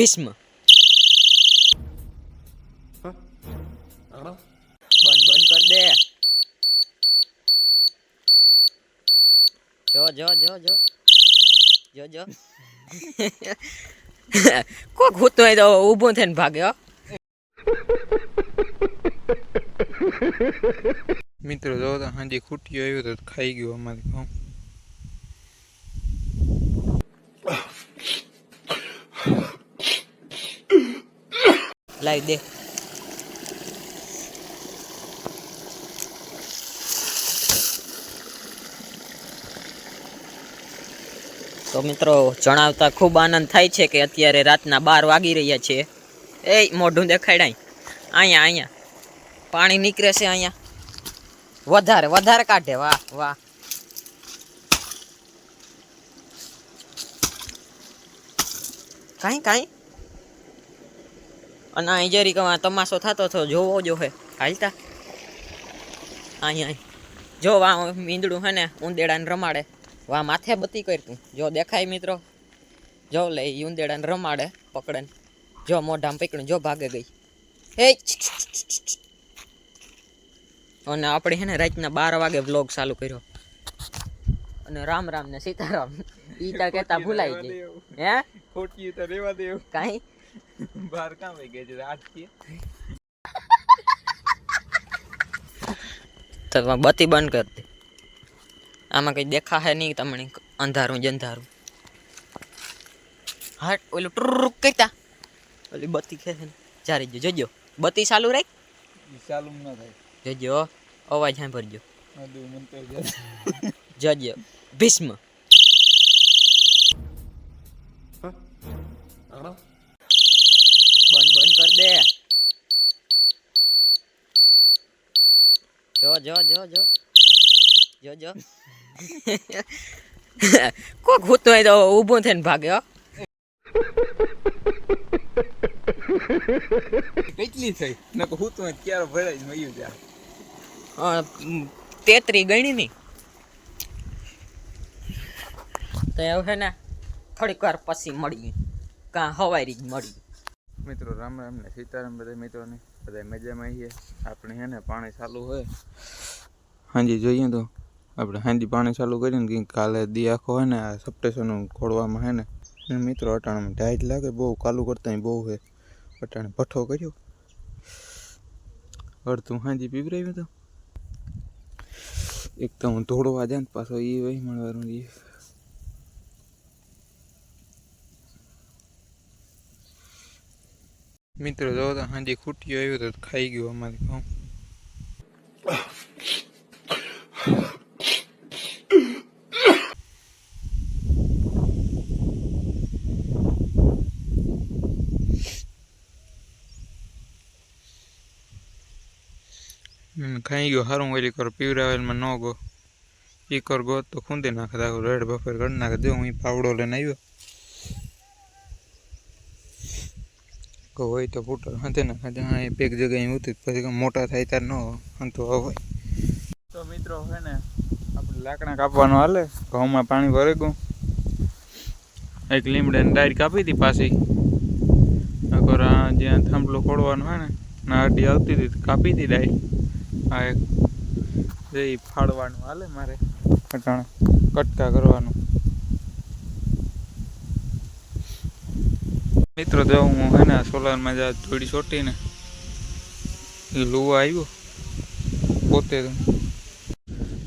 ભીષ્મ બંધ કર દે. જો જો જો જો જો જો કોક હોતું હોય તો ઊભો થઈને ભાગ્યો. મિત્રો જો તો હાજી ખૂટ્યું આવ્યું તો ખાઈ ગયું અમારે ઘઉં. લાવી દે. તો મિત્રો જણાવતા ખૂબ આનંદ થાય છે કે અત્યારે રાતના 12 વાગી રહ્યા છે. એ મોઢું દેખાડાય અહીંયા અહીંયા પાણી નીકળે છે અહીંયા વધારે વધારે કાઢે. વાહ વાહ. કાંઈ કાંઈ અને અહીં જરી તમાશો થતો હતો જોવો જો હે હાલતા અહીં જો વા મીંદડું હે ને ઉંદેડાને રમાડે. વાહ માથે બત્તી કરતું જો દેખાય મિત્રો. જો લે ઉંદેડાને રમાડે પકડે જો મોઢામાં પકડ્યું જો ભાગે ગઈ. હે અને આપણે હે ને રાતના 12 વાગે વ્લોગ ચાલુ કર્યો અને રામ રામ ને સીતારામ ઈ તા કહેતા ભૂલાઈ ગઈ. હે ખોટી તો રેવા દે. કાંઈ બહાર કામ આવી ગઈ છે આજ કે તો બત્તી બંધ કરી દે. આમાં કઈ દેખા હે નહીં તમને અંધારું જ અંધારું. હટ ઓલું ટુરુક કહેતા ઓલી બત્તી ખેંચે જારી જોજો બત્તી ચાલુ રાખ. ચાલુ ન થાય જોજો અવાજ સાંભળજો. મન તો જોજો ભીષ્મ બંધ કર દે. જો જો જો જો જો જો કોક હોતું હોય તો ઊભો થઈને ભાગ્યો. કેટલી થઈ નકો હું તો ક્યારે ભરાઈ જ મયું જા 33 ગણી ની તો એવું છે ને થોડીક વાર પછી મળી કાં હવારી જ મળી. મિત્રો રામ રામ ને સીતારામ બધા મિત્રોને બધા મજામાં આવીએ. આપણે હે ને પાણી ચાલુ હોય હાજી જોઈએ તો આપણે હાજી પાણી ચાલુ કરીને કંઈક કાલે દી આખો હોય ને આ સપ્ટેશનનું ખોડવામાં હે ને મિત્રો અટાણામાં ઢાઈટ લાગે બહુ કાલું કરતા બહુ છે. અટાણે ભઠ્ઠો કર્યો અડધું હાજી પીવરાવ્યું તો એક તો હું ધોળવા જાય ને પાછો એ વહી મળવાનું એ મિત્રો જો તો હાજી ખૂટ્યું આવ્યું તો ખાઈ ગયું અમારે ઘઉં. ખાઈ ગયો સારું ઓલી કર પીવરાવેલમાં ન ગો એ કર ગો તો ખૂંદી નાખે આખું રેડ બફેર કરી નાખે. જો હું પાવડો લઈને આવ્યો કહો હોય તો ફૂટર હંતે નાખે. હા એ પેક જગ્યાએ ઉતરી પછી મોટા થાય ત્યારે ન હંતો હોય. તો મિત્રો છે ને આપણે લાકડા કાપવાનું હાલે. ઘઉંમાં પાણી ભરે ગયું. એક લીમડાની ડાયરી કાપી હતી પાછી નકર જ્યાં થાંભલો ખોડવાનો હોય ને ના અડી આવતી હતી કાપી હતી ડાયરી. હા એક જે ફાડવાનું હાલે મારે અટાણે કટકા કરવાનું. મિત્રો જો હું હે ને સોલારમાં જા થોડી ચોટીને એ લુવા આવ્યો પોતે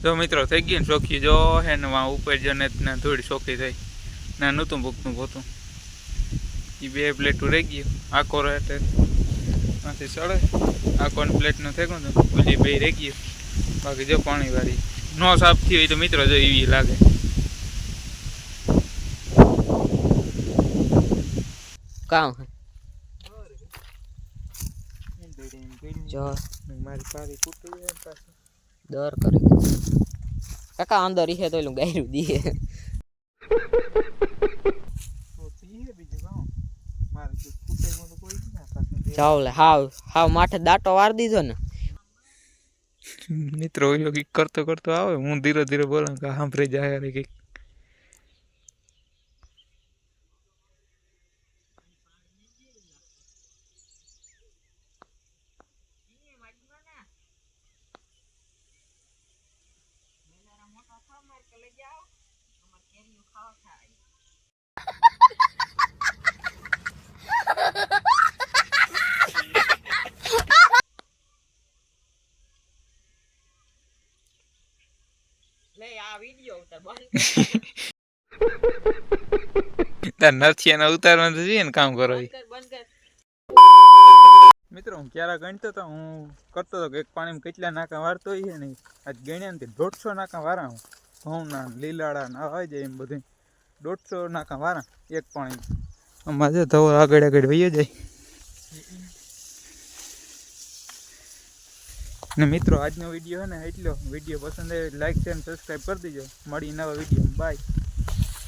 જો મિત્રો થઈ ગઈ ને ચોખ્ખી જો હે ને વાં ઉપર જને થોડી ચોખ્ખી થઈ ના નહોતું ભૂખતું પોતું એ 2 પ્લેટું રહી ગયું. આખો રેટે માંથી ચડે આખોની પ્લેટનું થઈ ગયું તો ઓલી 2 રહી ગયું. બાકી જો પાણીવાળી નો સાફ થઈ હોય તો મિત્રો જો એવી લાગે. કામ જો મારી પારી ફૂટી જાય પાછું દર કરે કાકા અંદર ઈ હે તો એલું ગાયરું દીએ જાવ લે હાવ માથે દાંટો વાર દીધો ને. મિત્રો કંઈક કરતો કરતો આવે હું ધીરે ધીરે બોલા કે સાંભળી જાય કંઈક. તાર નથી એને ઉતારવાનું તો જોઈએ ને કામ કરો ઈ. બંધ કર. મિત્રો હું ક્યારે ગણતો તો હું કરતો હતો કે એક પાણીમાં કેટલા નાકા વારતો હોય છે ને આજ ગણ્યા ને 150 નાકા વારા હું ઘઉંના લીલાડા ના હોય જાય એમ બધું 150 નાકા વારા એક પાણી આમાં જો ધવો આગળ આગળ વહી જાય ને મિત્રો આજનો વિડીયો છે ને એટલો વિડીયો પસંદ આવે લાઈક શેર સબસ્ક્રાઈબ કરી દેજો મળી નવા વિડીયો બાય.